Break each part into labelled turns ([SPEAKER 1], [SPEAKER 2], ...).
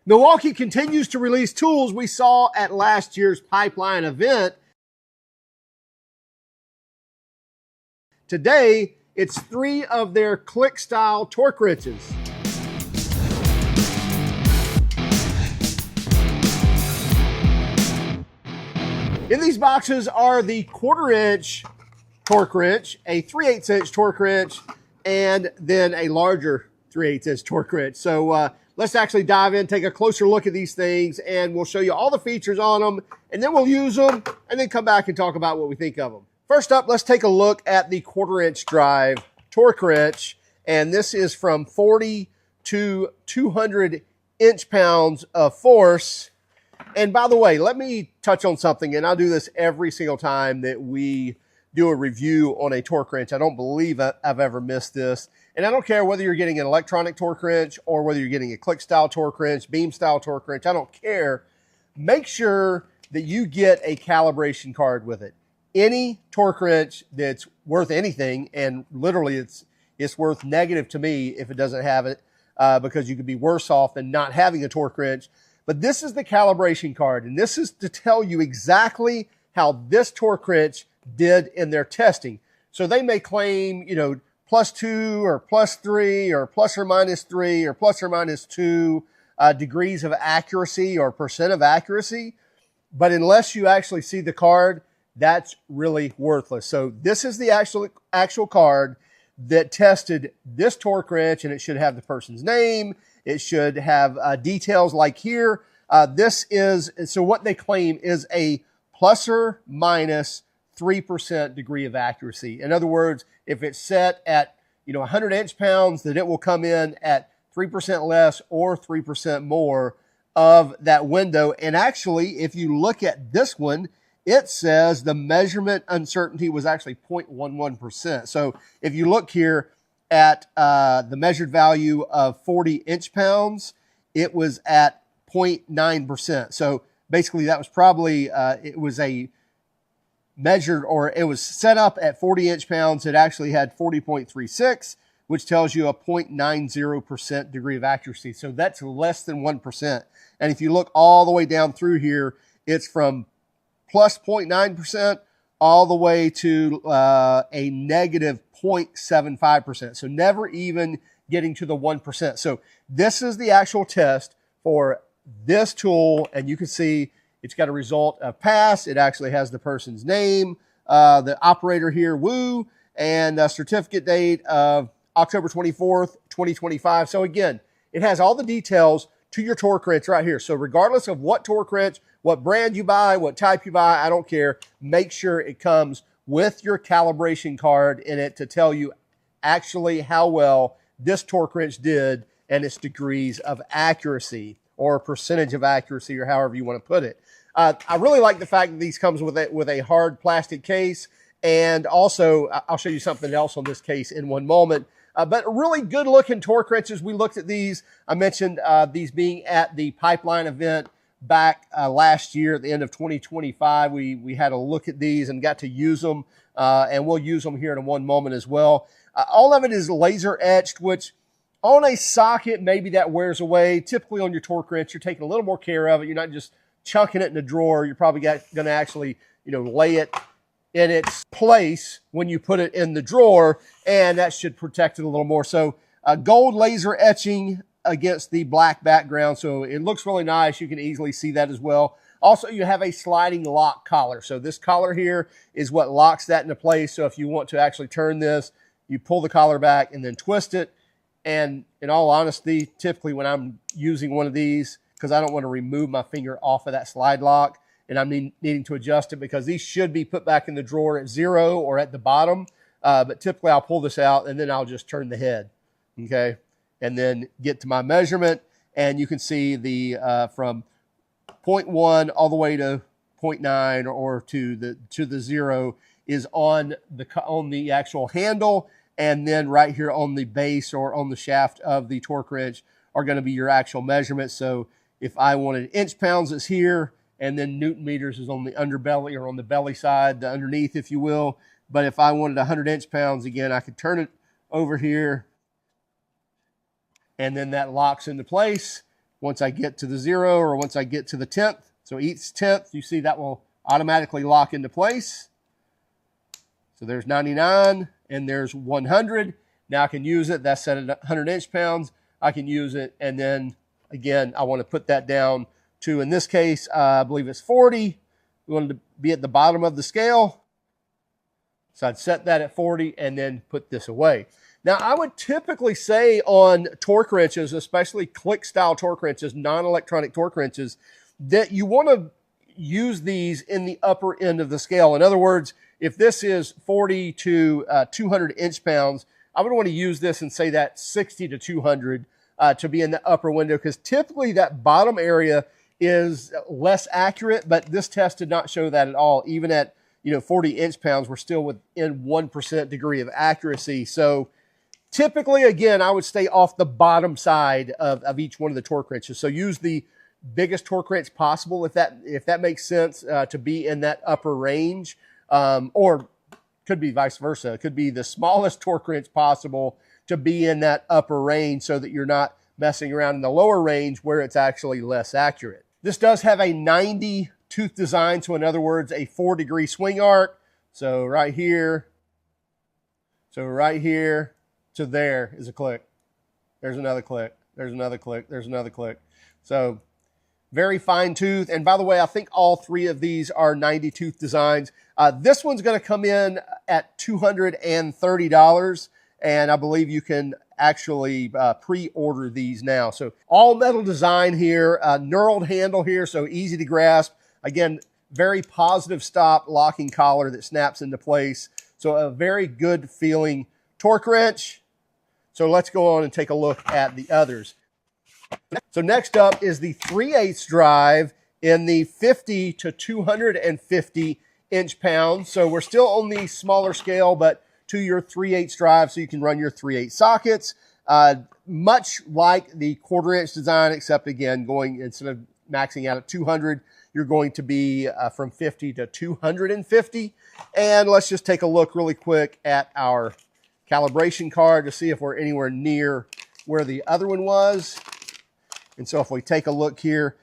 [SPEAKER 1] Milwaukee continues to release tools we saw at last year's Pipeline event. Today, it's 3 of their click-style torque wrenches. In these boxes are the 1/4 inch torque wrench, a 3/8 inch torque wrench, and then a larger 3/8 inch torque wrench. So let's actually dive in, take a closer look at these things, and we'll show you all the features on them, and then we'll use them, and then come back and talk about what we think of them. First up, let's take a look at the 1/4 inch drive torque wrench, and this is from 40 to 200 inch-pounds of force. And by the way, let me touch on something, and I'll do this every single time that we do a review on a torque wrench. I don't believe I've ever missed this. And I don't care whether you're getting an electronic torque wrench or whether you're getting a click-style torque wrench, beam-style torque wrench, I don't care. Make sure that you get a calibration card with it. Any torque wrench that's worth anything, and literally it's worth negative to me if it doesn't have it, because you could be worse off than not having a torque wrench. But this is the calibration card, and this is to tell you exactly how this torque wrench did in their testing. So they may claim, you know, +2 or +3 or ±3 or ±2 degrees of accuracy or percent of accuracy. But unless you actually see the card, that's really worthless. So this is the actual card that tested this torque wrench, and it should have the person's name. It should have details like here. So what they claim is a ±3% degree of accuracy. In other words, if it's set at 100 inch-pounds, then it will come in at 3% less or 3% more of that window. And actually, if you look at this one, it says the measurement uncertainty was actually 0.11%. So if you look here at the measured value of 40 inch-pounds, it was at 0.9%. So basically that was probably, it was a measured, or it was set up at 40 inch-pounds. It actually had 40.36, which tells you a 0.90% degree of accuracy. So that's less than 1%. And if you look all the way down through here, it's from plus 0.9% all the way to a negative 0.75%. So never even getting to the 1%. So this is the actual test for this tool, and you can see it's got a result of pass. It actually has the person's name, the operator here, Woo, and a certificate date of October 24th, 2025. So again, it has all the details to your torque wrench right here. So regardless of what torque wrench, what brand you buy, what type you buy, I don't care. Make sure it comes with your calibration card in it to tell you actually how well this torque wrench did and its degrees of accuracy or percentage of accuracy, or however you want to put it. I really like the fact that these comes with a hard plastic case, and also I'll show you something else on this case in one moment. But really good looking torque wrenches. We looked at these. I mentioned these being at the Pipeline event back last year at the end of 2025. We had a look at these and got to use them, and we'll use them here in one moment as well. All of it is laser etched, which on a socket, maybe that wears away. Typically on your torque wrench, you're taking a little more care of it. You're not just chunking it in a drawer. You're probably going to actually, lay it in its place when you put it in the drawer, and that should protect it a little more. So gold laser etching against the black background, so it looks really nice. You can easily see that as well. Also, you have a sliding lock collar. So this collar here is what locks that into place. So if you want to actually turn this, you pull the collar back and then twist it. And in all honesty, typically when I'm using one of these, because I don't want to remove my finger off of that slide lock, and I'm needing to adjust it, because these should be put back in the drawer at 0 or at the bottom. But typically I'll pull this out and then I'll just turn the head, okay? And then get to my measurement, and you can see the from 0.1 all the way to 0.9 or to the 0 is on the actual handle, and then right here on the base or on the shaft of the torque wrench are going to be your actual measurements. So if I wanted inch-pounds, it's here, and then Newton meters is on the underbelly or on the belly side, the underneath, if you will. But if I wanted 100 inch-pounds, again, I could turn it over here, and then that locks into place. once I get to the 0 or once I get to the 10th. So each 10th, you see that will automatically lock into place. So there's 99 and there's 100. Now I can use it. That's set at 100 inch-pounds. I can use it. And then again, I want to put that down to, in this case, I believe it's 40. We want it to be at the bottom of the scale. So I'd set that at 40 and then put this away. Now I would typically say on torque wrenches, especially click style torque wrenches, non-electronic torque wrenches, that you want to use these in the upper end of the scale. In other words, if this is 40 to 200 inch-pounds, I would want to use this and say that 60 to 200 to be in the upper window, because typically that bottom area is less accurate, but this test did not show that at all. Even at 40 inch-pounds, we're still within 1% degree of accuracy. So typically, again, I would stay off the bottom side of each one of the torque wrenches. So use the biggest torque wrench possible, if that makes sense, to be in that upper range, or could be vice versa. It could be the smallest torque wrench possible to be in that upper range, so that you're not messing around in the lower range where it's actually less accurate. This does have a 90 tooth design, so in other words, a 4-degree swing arc. So right here to there is a click. There's another click. There's another click. There's another click. So very fine tooth. And by the way, I think all three of these are 90 tooth designs. This one's going to come in at $230. And I believe you can actually pre-order these now. So all metal design here, knurled handle here, so easy to grasp. Again, very positive stop locking collar that snaps into place. So a very good feeling torque wrench. So let's go on and take a look at the others. So next up is the 3/8 drive in the 50 to 250 inch-pounds. So we're still on the smaller scale, but to your 3/8 drive, so you can run your 3/8 sockets. Much like the 1/4 inch design, except again, instead of maxing out at 200, you're going to be from 50 to 250. And let's just take a look really quick at our calibration card to see if we're anywhere near where the other one was. And so if we take a look here,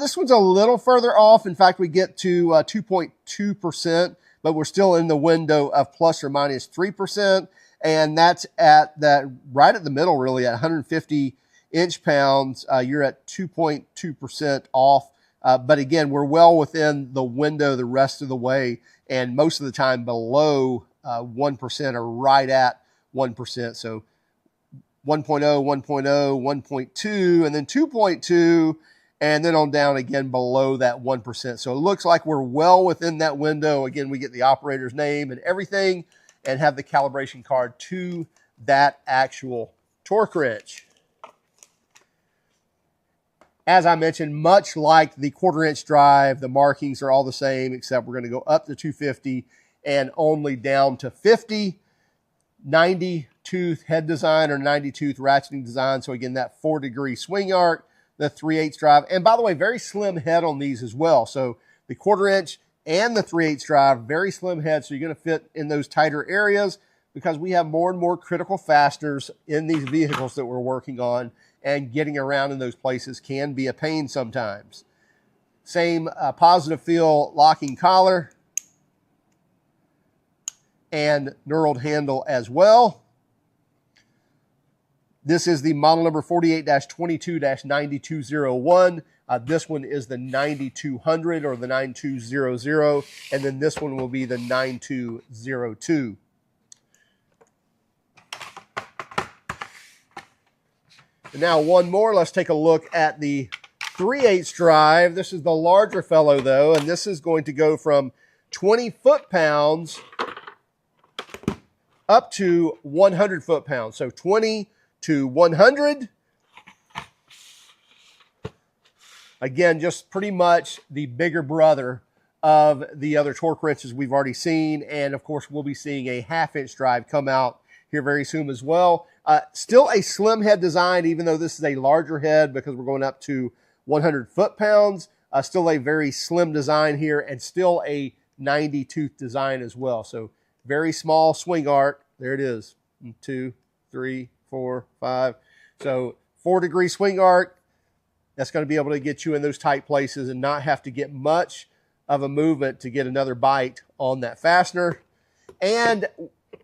[SPEAKER 1] this one's a little further off. In fact, we get to 2.2%. But we're still in the window of plus or minus 3%. And that's at that right at the middle, really, at 150 inch-pounds. You're at 2.2% off. But again, we're well within the window the rest of the way. And most of the time below 1% or right at 1%. So 1.0, 1.0, 1.2, and then 2.2. And then on down again below that 1%. So it looks like we're well within that window. Again, we get the operator's name and everything and have the calibration card to that actual torque wrench. As I mentioned, much like the 1/4 inch drive, the markings are all the same, except we're going to go up to 250 and only down to 50. 90 tooth head design or 90 tooth ratcheting design. So again, that 4-degree swing arc, the 3/8 drive. And by the way, very slim head on these as well. So the 1/4 inch and the 3/8 drive, very slim head. So you're going to fit in those tighter areas, because we have more and more critical fasteners in these vehicles that we're working on, and getting around in those places can be a pain sometimes. Same positive feel locking collar and knurled handle as well. This is the model number 48-22-9201. This one is the 9200 or the 9200, and then this one will be the 9202. And now one more, let's take a look at the 3/8 drive. This is the larger fellow though, and this is going to go from 20 foot-pounds up to 100 foot-pounds. So 20 to 100. Again, just pretty much the bigger brother of the other torque wrenches we've already seen. And of course, we'll be seeing a 1/2 inch drive come out here very soon as well. Still a slim head design, even though this is a larger head because we're going up to 100 foot-pounds. Still a very slim design here, and still a 90 tooth design as well. So very small swing arc. There it is. 2, 3, 4, 5. So 4-degree swing arc. That's going to be able to get you in those tight places and not have to get much of a movement to get another bite on that fastener. And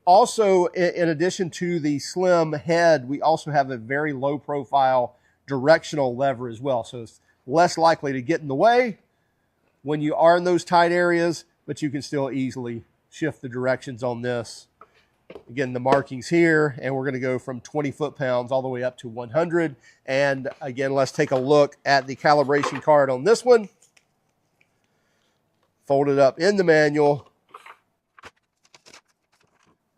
[SPEAKER 1] also, in addition to the slim head, we also have a very low profile directional lever as well. So it's less likely to get in the way when you are in those tight areas, but you can still easily shift the directions on this. Again, the markings here, and we're going to go from 20 foot-pounds all the way up to 100. And again, let's take a look at the calibration card on this one. Fold it up in the manual.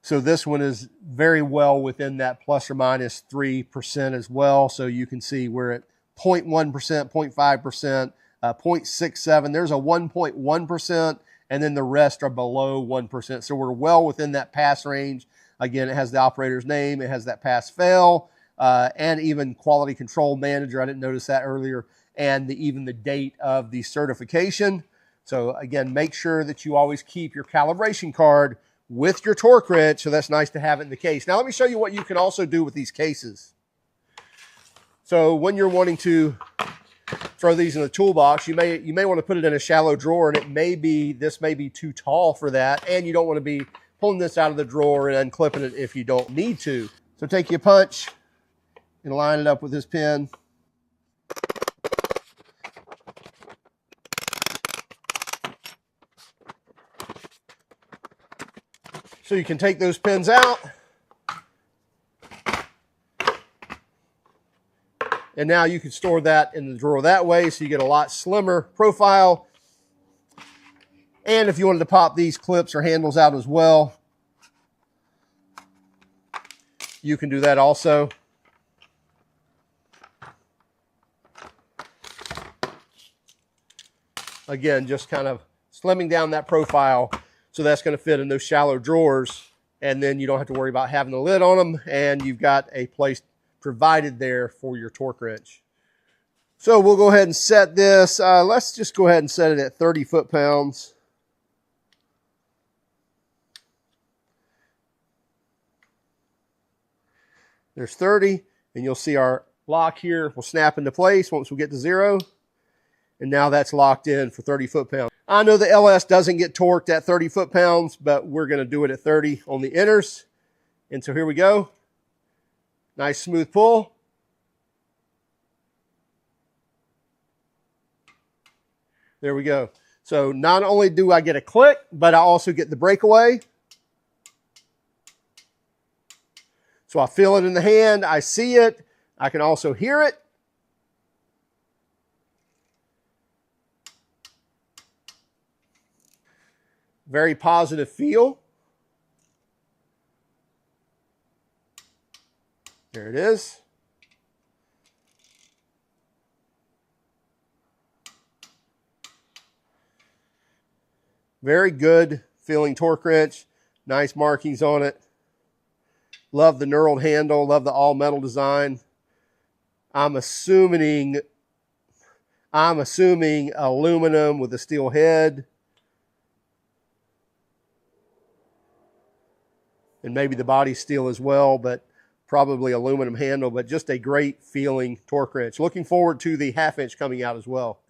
[SPEAKER 1] So this one is very well within that plus or minus 3% as well. So you can see we're at 0.1%, 0.5%, 0.67. There's a 1.1%, and then the rest are below 1%. So we're well within that pass range. Again, it has the operator's name. It has that pass-fail, and even quality control manager. I didn't notice that earlier. And even the date of the certification. So again, make sure that you always keep your calibration card with your torque wrench. So that's nice to have it in the case. Now let me show you what you can also do with these cases. So when you're wanting to throw these in the toolbox, you may want to put it in a shallow drawer, and this may be too tall for that, and you don't want to be pulling this out of the drawer and unclipping it if you don't need to. So take your punch and line it up with this pin. So you can take those pins out. And now you can store that in the drawer that way, so you get a lot slimmer profile. And if you wanted to pop these clips or handles out as well, you can do that also. Again, just kind of slimming down that profile, so that's going to fit in those shallow drawers, and then you don't have to worry about having the lid on them, and you've got a place provided there for your torque wrench. So we'll go ahead and set this. Let's just go ahead and set it at 30 foot-pounds. There's 30, and you'll see our lock here will snap into place once we get to 0. And now that's locked in for 30 foot-pounds. I know the LS doesn't get torqued at 30 foot-pounds, but we're going to do it at 30 on the inners. And so here we go. Nice smooth pull. There we go. So not only do I get a click, but I also get the breakaway. So I feel it in the hand, I see it, I can also hear it. Very positive feel. There it is. Very good feeling torque wrench. Nice markings on it. Love the knurled handle. Love the all metal design. I'm assuming aluminum with a steel head. And maybe the body's steel as well, but probably aluminum handle, but just a great feeling torque wrench. Looking forward to the 1/2 inch coming out as well.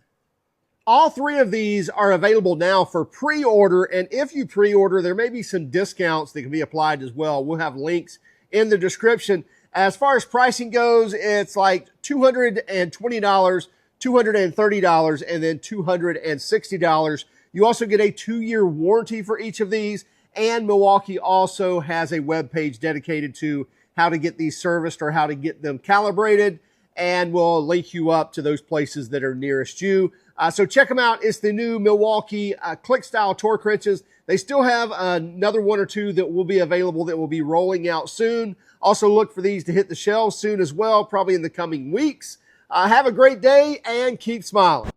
[SPEAKER 1] All 3 of these are available now for pre-order, and if you pre-order, there may be some discounts that can be applied as well. We'll have links in the description. As far as pricing goes, it's like $220, $230, and then $260. You also get a 2-year warranty for each of these, and Milwaukee also has a web page dedicated to how to get these serviced or how to get them calibrated, and we'll link you up to those places that are nearest you. So check them out. It's the new Milwaukee Click style torque wrenches. They still have another 1 or 2 that will be available that will be rolling out soon. Also look for these to hit the shelves soon as well, probably in the coming weeks. Have a great day and keep smiling.